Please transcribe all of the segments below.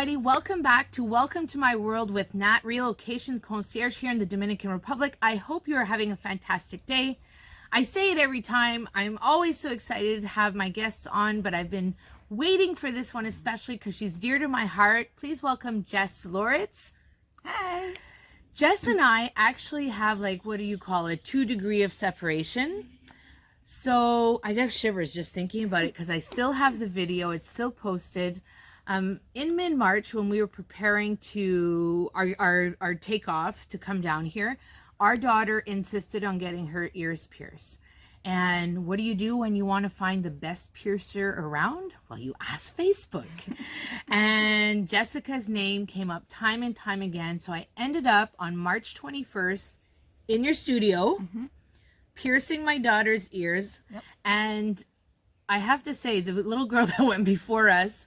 everybody. Welcome back to Welcome to My World with Nat, Relocation Concierge here in the Dominican Republic. I hope you are having a fantastic day. I say it every time. I'm always so excited to have my guests on, but I've been waiting for this one especially because she's dear to my heart. Please welcome Jess Loritz. Hi. Jess and I actually have, like, what do you call it, 2 degrees of separation. So I have shivers just thinking about it because I still have the video. It's still posted. In mid-March, when we were preparing to our takeoff to come down here, our daughter insisted on getting her ears pierced. And what do you do when you want to find the best piercer around? Well, you ask Facebook. And Jessica's name came up time and time again. So I ended up on March 21st in your studio, piercing my daughter's ears. Yep. And I have to say, the little girl that went before us,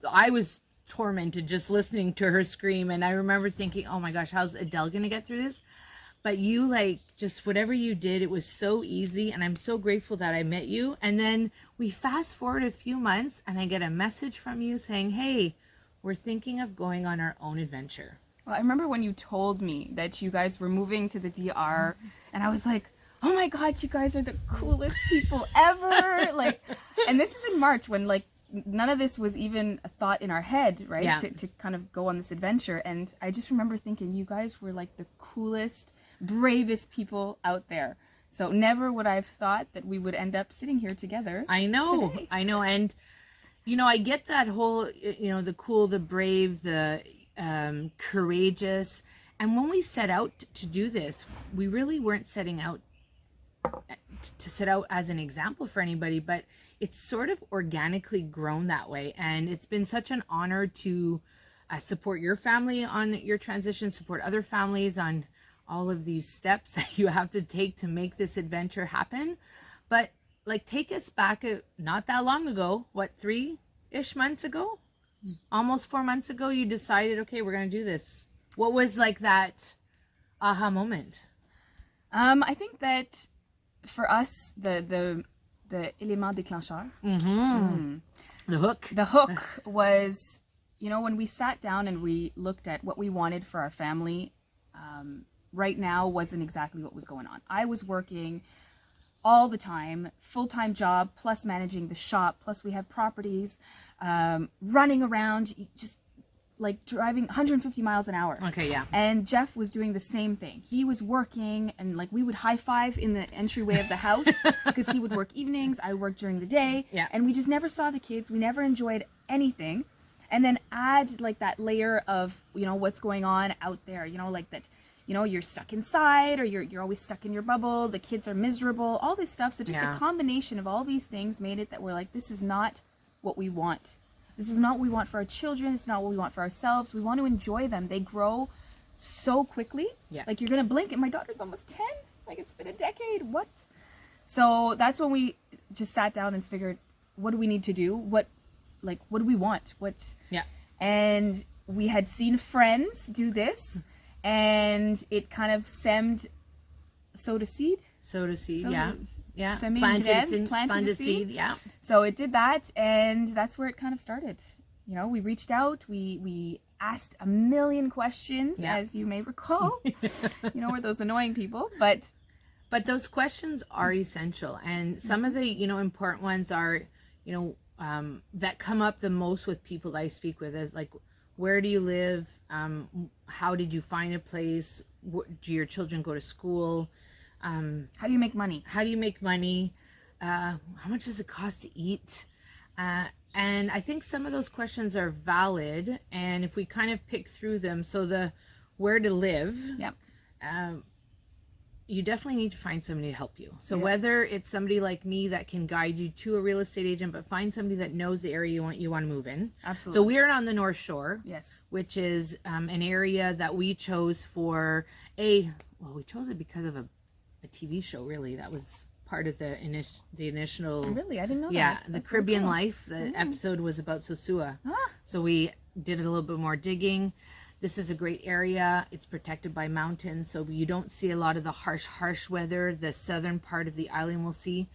I was tormented just listening to her scream, and I remember thinking, oh my gosh, how's Adele gonna get through this? But you, like, just whatever you did, it was so easy, and I'm so grateful that I met you. And then we fast forward a few months and I get a message from you saying, hey, we're thinking of going on our own adventure. Well, I remember when you told me that you guys were moving to the DR, and I was like, oh my god, you guys are the coolest people ever. Like, and this is in March when, like, none of this was even a thought in our head, right? Yeah. To kind of go on this adventure. And I just remember thinking you guys were like the coolest, bravest people out there. So never would I have thought that we would end up sitting here together. I know. Today. I know. And, you know, I get that whole, you know, the cool, the brave, the courageous. And when we set out to do this, we really weren't setting out to set out as an example for anybody, but it's sort of organically grown that way. And it's been such an honor to support your family on your transition, support other families on all of these steps that you have to take to make this adventure happen. But, like, take us back not that long ago, what, 3-ish months ago? Almost 4 months ago, you decided, okay, we're going to do this. What was, like, that aha moment? I think that for us, the élément déclencheur, The hook was, you know, when we sat down and we looked at what we wanted for our family, right now wasn't exactly what was going on. I was working all the time, full-time job, plus managing the shop, plus we have properties, running around, just like driving 150 miles an hour. Okay, yeah. And Jeff was doing the same thing. He was working, and like we would high five in the entryway of the house because he would work evenings, I worked during the day. Yeah. And we just never saw the kids. We never enjoyed anything. And then add like that layer of, you know, what's going on out there, you know, like that, you know, you're stuck inside, or you're always stuck in your bubble, the kids are miserable, all this stuff. So just a combination of all these things made it that we're like, this is not what we want. This is not what we want for our children. It's not what we want for ourselves. We want to enjoy them. They grow so quickly. Yeah. Like, you're going to blink and my daughter's almost 10. Like, it's been a decade. What? So that's when we just sat down and figured, what do we need to do? What do we want? Yeah. And we had seen friends do this, and it kind of sowed a seed. Yeah. Planted a seed. Yeah. So it did that, and that's where it kind of started. You know, we reached out, we asked a million questions, as you may recall. You know, we're those annoying people, but those questions are essential, and some of the, you know, important ones are, you know, that come up the most with people that I speak with is like, where do you live? How did you find a place? Do your children go to school? how do you make money? How much does it cost to eat? And I think some of those questions are valid, and if we kind of pick through them, so the where to live, you definitely need to find somebody to help you. So whether it's somebody like me that can guide you to a real estate agent, but find somebody that knows the area you want to move in. Absolutely. So we're on the North Shore, Yes. which is an area that we chose for we chose it because of a TV show, really. That was part of the initial. Really? I didn't know that. Yeah, the That's Caribbean cool. Life. The episode was about Sosua. Ah. So we did a little bit more digging. This is a great area. It's protected by mountains, so you don't see a lot of the harsh weather the southern part of the island will see.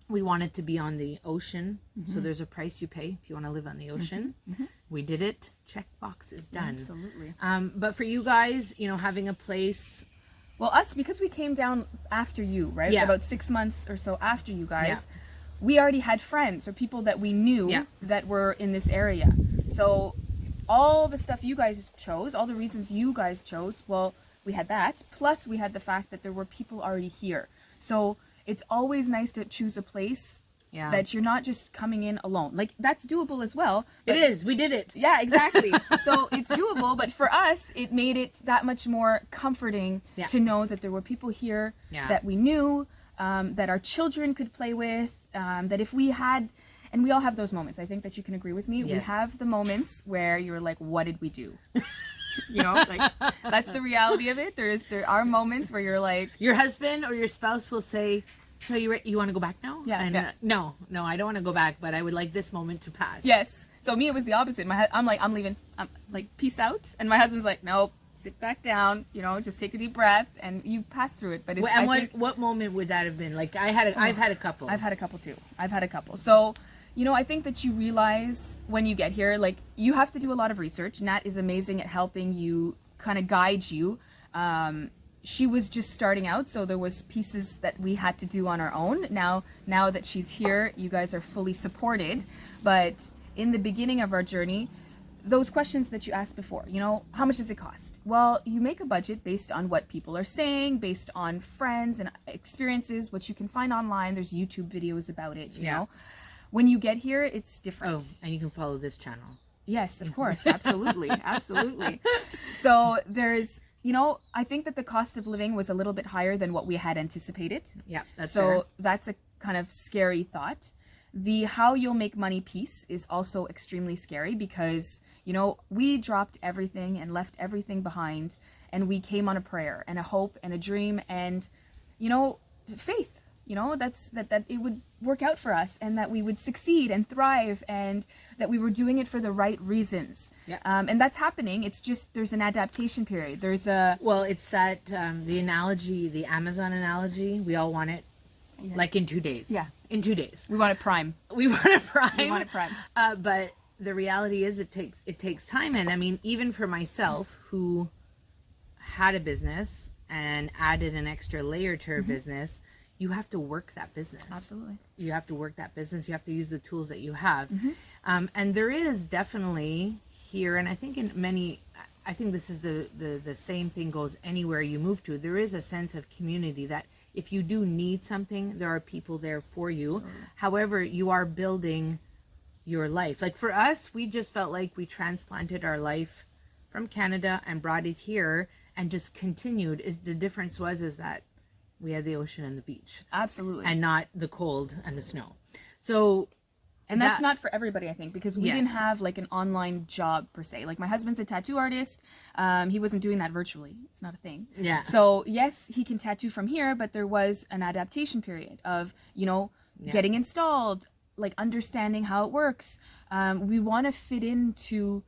we wanted to be on the ocean. So there's a price you pay if you want to live on the ocean. We did it. Check box is done. Absolutely. But for you guys, you know, having a place. Well, us, because we came down after you, right? Yeah. About 6 months or so after you guys, we already had friends or people that we knew that were in this area. So all the stuff you guys chose, all the reasons you guys chose, well, we had that. Plus, we had the fact that there were people already here. So it's always nice to choose a place that you're not just coming in alone. Like, that's doable as well. It is. We did it. Yeah, exactly. So it's doable, but for us, it made it that much more comforting to know that there were people here that we knew, that our children could play with, that if we had, and we all have those moments. I think that you can agree with me. Yes. We have the moments where you're like, what did we do? You know, like, that's the reality of it. There are moments where you're like, your husband or your spouse will say, so you want to go back now? Yeah, And yeah. No, I don't want to go back, but I would like this moment to pass. yes. So me, it was the opposite. I'm like, I'm leaving. I'm like, peace out. And my husband's like, nope, sit back down. You know, just take a deep breath, and you pass through it. But it's, And what moment would that have been? Like, I've had a couple. I've had a couple too. I've had a couple. So, you know, I think that you realize when you get here, like, you have to do a lot of research. Nat is amazing at helping you, kind of guide you. She was just starting out, so there was pieces that we had to do on our own. Now that she's here, you guys are fully supported. But in the beginning of our journey, those questions that you asked before, you know, how much does it cost? Well, you make a budget based on what people are saying, based on friends and experiences, what you can find online. There's YouTube videos about it, you know. When you get here, it's different. Oh, and you can follow this channel. Yes, of course. Absolutely. Absolutely. So there's, you know, I think that the cost of living was a little bit higher than what we had anticipated. Yeah, that's so fair. that's a kind of scary thought. The how you'll make money piece is also extremely scary because, you know, we dropped everything and left everything behind, and we came on a prayer and a hope and a dream and, you know, faith. You know, that it would work out for us and that we would succeed and thrive and that we were doing it for the right reasons. Yeah. And that's happening. It's just there's an adaptation period. There's a... Well, it's that, the analogy, the Amazon analogy, we all want it like in 2 days. Yeah. In 2 days. We want it prime. We want it prime. We want it prime. But the reality is it takes time. And I mean, even for myself who had a business and added an extra layer to her business, you have to work that business. Absolutely. You have to work that business. You have to use the tools that you have. And there is definitely here, and I think in many, I think this is the same thing goes anywhere you move to. There is a sense of community that if you do need something, there are people there for you. Absolutely. However, you are building your life. Like for us, we just felt like we transplanted our life from Canada and brought it here and just continued. The difference is that we had the ocean and the beach. Absolutely. And not the cold and the snow. So, and that's not for everybody, I think, because we Yes. didn't have like an online job per se. Like my husband's a tattoo artist. He wasn't doing that virtually. It's not a thing. Yeah. So yes, he can tattoo from here, but there was an adaptation period of, you know, getting installed, like understanding how it works. We want to fit into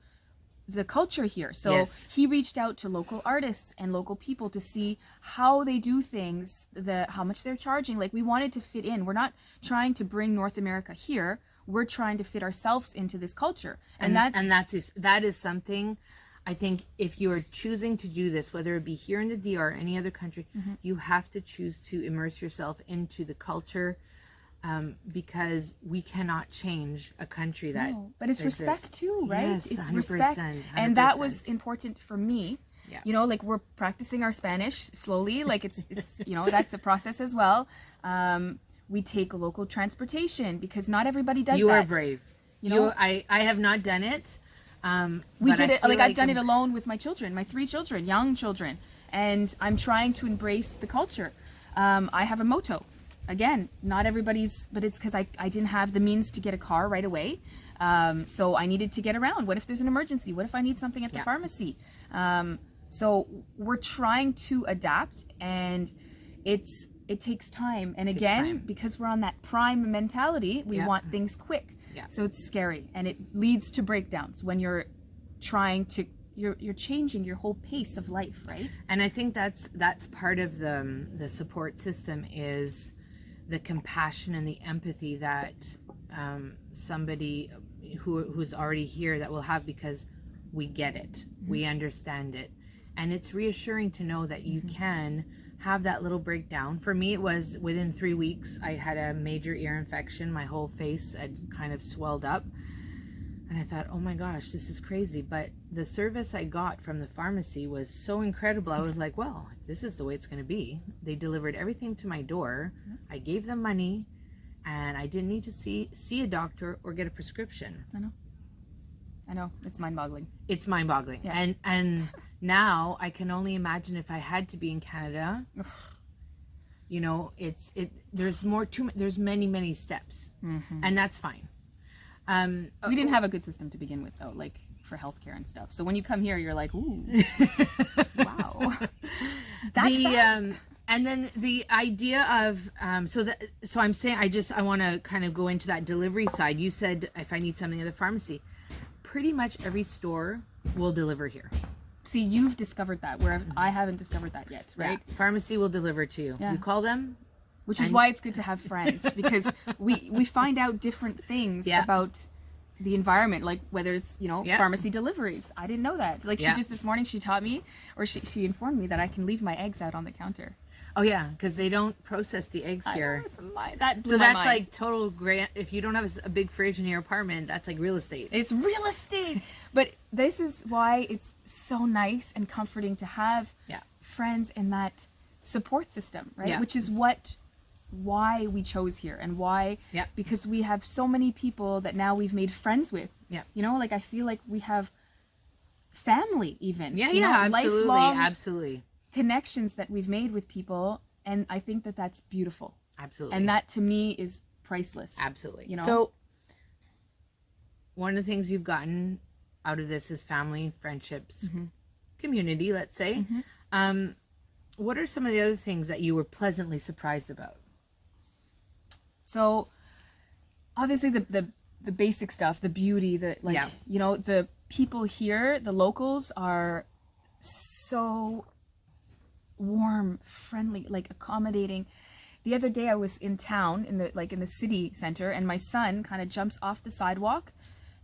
the culture here. So Yes. he reached out to local artists and local people to see how they do things, how much they're charging. Like we wanted to fit in. We're not trying to bring North America here. We're trying to fit ourselves into this culture. that is something I think if you are choosing to do this, whether it be here in the DR or any other country, you have to choose to immerse yourself into the culture. Because we cannot change a country that but it's exists. respect too, right? Yes, it's 100%, respect. 100%. And that was important for me. Yeah. You know, like we're practicing our Spanish slowly. Like it's you know, that's a process as well. We take local transportation because not everybody does that. You are brave. You know, I have not done it. we but did I it feel like I've done it I'm- alone with my children, my 3 children, young children, and I'm trying to embrace the culture. I have a moto. Again, not everybody's, but it's because I didn't have the means to get a car right away. So I needed to get around. What if there's an emergency? What if I need something at the pharmacy? So we're trying to adapt, and it takes time. And again, because we're on that prime mentality, we want things quick. Yeah. So it's scary, and it leads to breakdowns when you're trying to you're changing your whole pace of life, right? And I think that's part of the support system is the compassion and the empathy that somebody who's already here that will have, because we get it, we understand it, and it's reassuring to know that you can have that little breakdown. For me, it was within 3 weeks. I had a major ear infection. My whole face had kind of swelled up, and I thought, oh my gosh, this is crazy. But the service I got from the pharmacy was so incredible. I was like, well, if this is the way it's going to be. They delivered everything to my door. I gave them money, and I didn't need to see a doctor or get a prescription. I know. It's mind-boggling. It's mind-boggling. Yeah. And now I can only imagine if I had to be in Canada. You know, there's many steps, and that's fine. We didn't have a good system to begin with, though, like for healthcare and stuff. So when you come here, you're like, ooh, wow, that's fast. And then the idea of so I'm saying I want to kind of go into that delivery side. You said if I need something at the pharmacy, pretty much every store will deliver here. See, you've discovered that where I haven't discovered that yet, right? Yeah. Pharmacy will deliver to you. You call them. Which is why it's good to have friends, because we find out different things about the environment, like whether it's, you know, pharmacy deliveries. I didn't know that. Like she just this morning, she taught me, or she informed me that I can leave my eggs out on the counter. Oh yeah, because they don't process the eggs here. That blew so my that's mind. like total great. If you don't have a big fridge in your apartment, that's like real estate. It's real estate. But this is why it's so nice and comforting to have friends in that support system, right? Yeah. Which is why we chose here, and why because we have so many people that now we've made friends with. You know, like I feel like we have family even. You know, absolutely connections that we've made with people, and I think that that's beautiful. Absolutely. And that to me is priceless. Absolutely. You know? So one of the things you've gotten out of this is family, friendships, community, let's say. What are some of the other things that you were pleasantly surprised about? So obviously the basic stuff, the beauty, you know, the people here, the locals are so warm, friendly, like accommodating. The other day I was in town in the city center, and my son kind of jumps off the sidewalk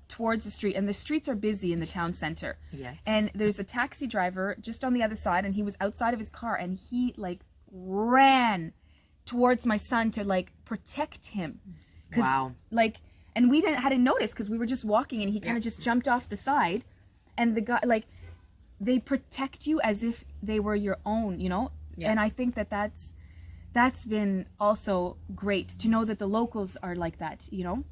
towards the street, and the streets are busy in the town center. Yes. And there's a taxi driver just on the other side, and he was outside of his car, and he like ran towards my son to like protect him. Wow. Like, and we hadn't noticed because we were just walking, and he kind of just jumped off the side, and the guy, like, they protect you as if they were your own, you know? And I think that that's been also great to know that the locals are like that, you know?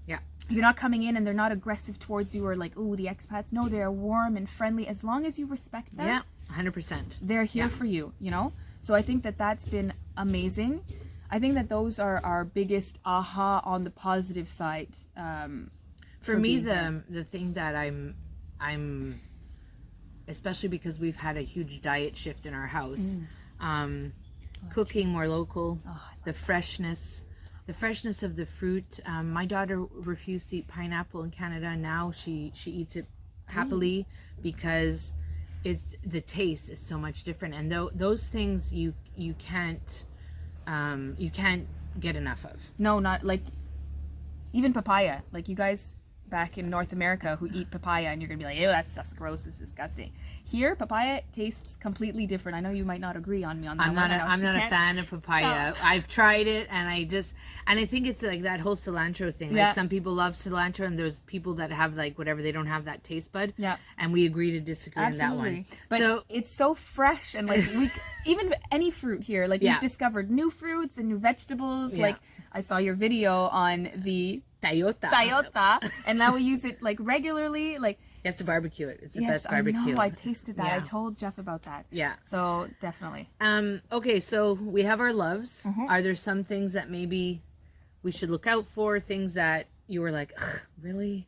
You're not coming in and they're not aggressive towards you, or like, ooh, the expats. No, they're warm and friendly. As long as you respect them, 100%. they're here for you, you know? So I think that that's been amazing. I think that those are our biggest aha on the positive side. For me, the thing that I'm especially because we've had a huge diet shift in our house, cooking more local, the freshness of the fruit. My daughter refused to eat pineapple in Canada. Now she eats it happily because the taste is so much different, and those things you can't get enough of. No, not like even papaya. Like you guys back in North America who eat papaya, and you're gonna be like, ew, that stuff's gross, it's disgusting. Here, papaya tastes completely different. I know you might not agree on me on that. I'm not a fan of papaya. No. I've tried it, and I think it's like that whole cilantro thing. Like some people love cilantro, and there's people that have like whatever, they don't have that taste bud. And we agree to disagree on that one. But so it's so fresh, and like even any fruit here, like we've discovered new fruits and new vegetables. Like I saw your video on the Tayota, and now we use it like regularly. Like you have to barbecue it. It's the best barbecue. I know. I tasted that. I told Jeff about that. So definitely. Okay, so we have our loves. Are there some things that maybe we should look out for? Things that you were like, ugh, really?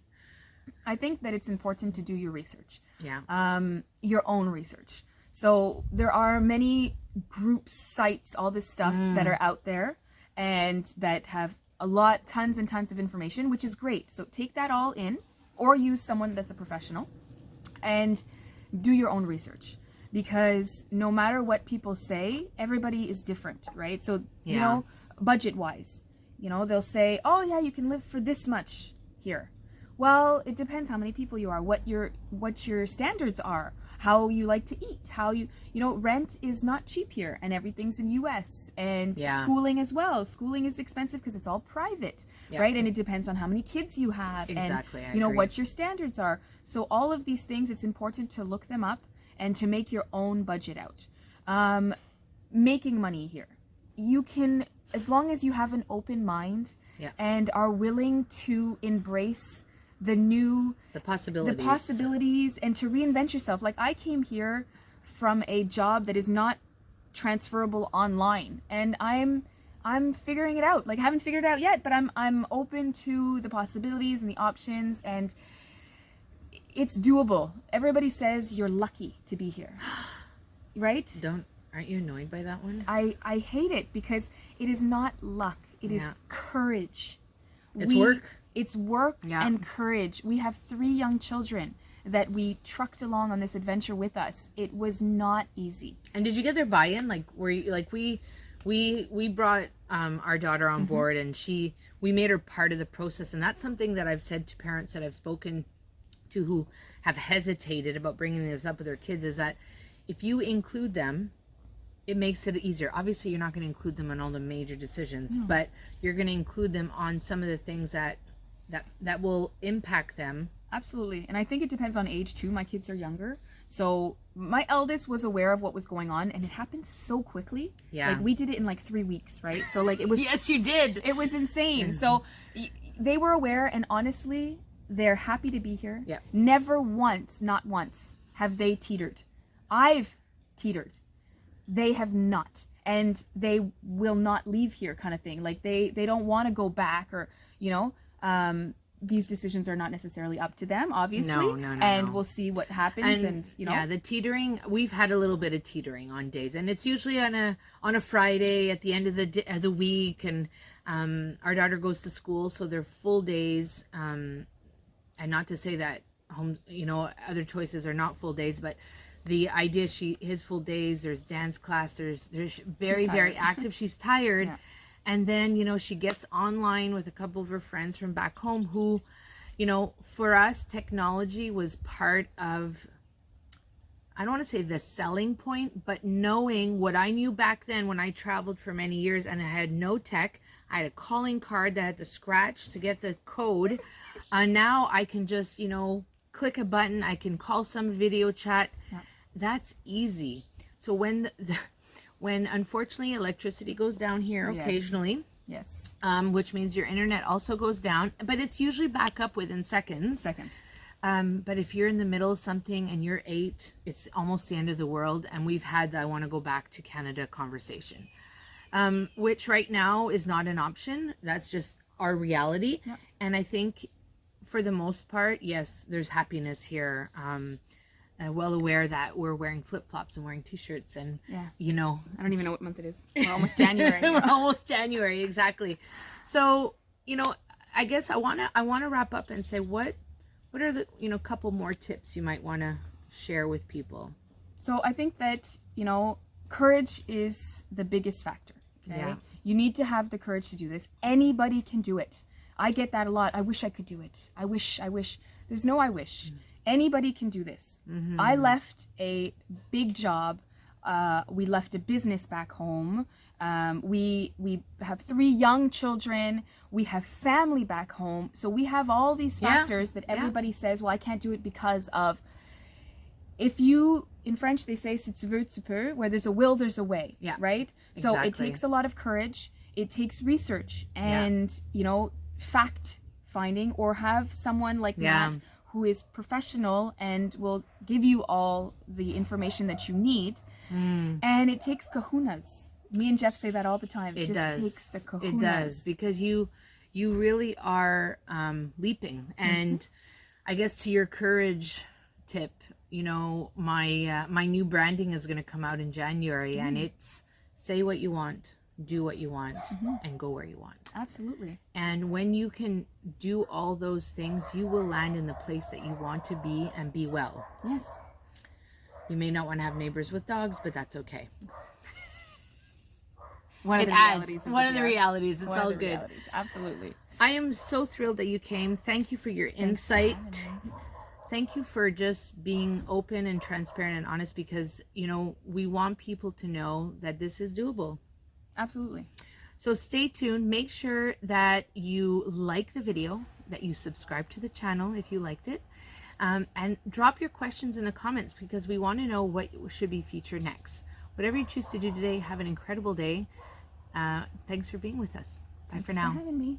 I think that it's important to do your research. Your own research. So there are many groups, sites, all this stuff that are out there, and that have tons and tons of information, which is great. So take that all in, or use someone that's a professional, and do your own research, because no matter what people say, everybody is different, right? So, you know, budget wise, You know, they'll say, oh yeah, you can live for this much here. Well, it depends how many people you are, what your standards are, how you like to eat, how you know, rent is not cheap here, and everything's in US, and schooling as well. Schooling is expensive because it's all private, right? And it depends on how many kids you have, and you know what your standards are. So all of these things, it's important to look them up and to make your own budget out. Making money here, you can, as long as you have an open mind and are willing to embrace the possibilities and to reinvent yourself. Like, I came here from a job that is not transferable online, and I'm figuring it out. Like, I haven't figured it out yet, but I'm open to the possibilities and the options, and it's doable. Everybody says you're lucky to be here, right? Aren't you annoyed by that one? I hate it, because it is not luck. It is courage. It's work. It's work and courage. We have 3 young children that we trucked along on this adventure with us. It was not easy. And did you get their buy-in? Like, were you, like, we brought our daughter on board, and we made her part of the process. And that's something that I've said to parents that I've spoken to who have hesitated about bringing this up with their kids, is that if you include them, it makes it easier. Obviously, you're not going to include them on all the major decisions, but you're going to include them on some of the things that will impact them. Absolutely. And I think it depends on age too. My kids are younger. So my eldest was aware of what was going on, and it happened so quickly. Yeah. Like, we did it in like 3 weeks, right? So like, it was yes, you did. It was insane. So they were aware, and honestly, they're happy to be here. Yeah. Never once, not once, have they teetered. I've teetered. They have not. And they will not leave here, kind of thing. Like, they don't want to go back, or, you know, these decisions are not necessarily up to them, obviously. No, and we'll see what happens. And you know, yeah, the teetering, we've had a little bit of teetering on days, and it's usually on a Friday at the end of the week, and our daughter goes to school, so they're full days. And not to say that home, you know, other choices are not full days, but the idea, his full days, there's dance class, there's very active. She's tired. Yeah. And then, you know, she gets online with a couple of her friends from back home who, you know, for us, technology was part of, I don't want to say the selling point, but knowing what I knew back then when I traveled for many years and I had no tech. I had a calling card that I had to scratch to get the code. Now I can just, you know, click a button. I can call some video chat. Yeah. That's easy. So when when unfortunately electricity goes down here occasionally, yes, which means your internet also goes down, but it's usually back up within seconds. But if you're in the middle of something and you're 8, it's almost the end of the world. And we've had the I want to go back to Canada conversation, which right now is not an option. That's just our reality. Yep. And I think for the most part, yes, there's happiness here. Well aware that we're wearing flip-flops and wearing t-shirts, and you know, I don't even know what month it is. We're almost January. We're almost January, exactly. So, you know, I guess I want to wrap up and say what are the, you know, couple more tips you might want to share with people. So I think that, you know, courage is the biggest factor. Okay? Yeah. You need to have the courage to do this. Anybody can do it. I get that a lot. I wish I could do it. I wish. There's no I wish. Anybody can do this. Mm-hmm. I left a big job. We left a business back home. We have 3 young children. We have family back home. So we have all these factors that everybody says, well, I can't do it because of. If you, in French, they say, si tu veux, tu peux, where there's a will, there's a way, right? Exactly. So it takes a lot of courage. It takes research and, you know, fact finding, or have someone like Matt who is professional and will give you all the information that you need. And it takes kahunas. Me and Jeff say that all the time. It just takes the kahunas. It does, because you really are leaping. And I guess to your courage tip, you know, my new branding is going to come out in January, and it's say what you want, do what you want, and go where you want. Absolutely. And when you can do all those things, you will land in the place that you want to be and be well. Yes. You may not want to have neighbors with dogs, but that's okay. One of it the adds realities of one the of the GR. realities. It's One of all the good. realities. Absolutely. I am so thrilled that you came. Thank you for your insight. Thank you for just being open and transparent and honest, because, you know, we want people to know that this is doable. Absolutely. So stay tuned. Make sure that you like the video, that you subscribe to the channel if you liked it, and drop your questions in the comments, because we want to know what should be featured next. Whatever you choose to do today, have an incredible day. Thanks for being with us. Bye for now. Thanks for having me.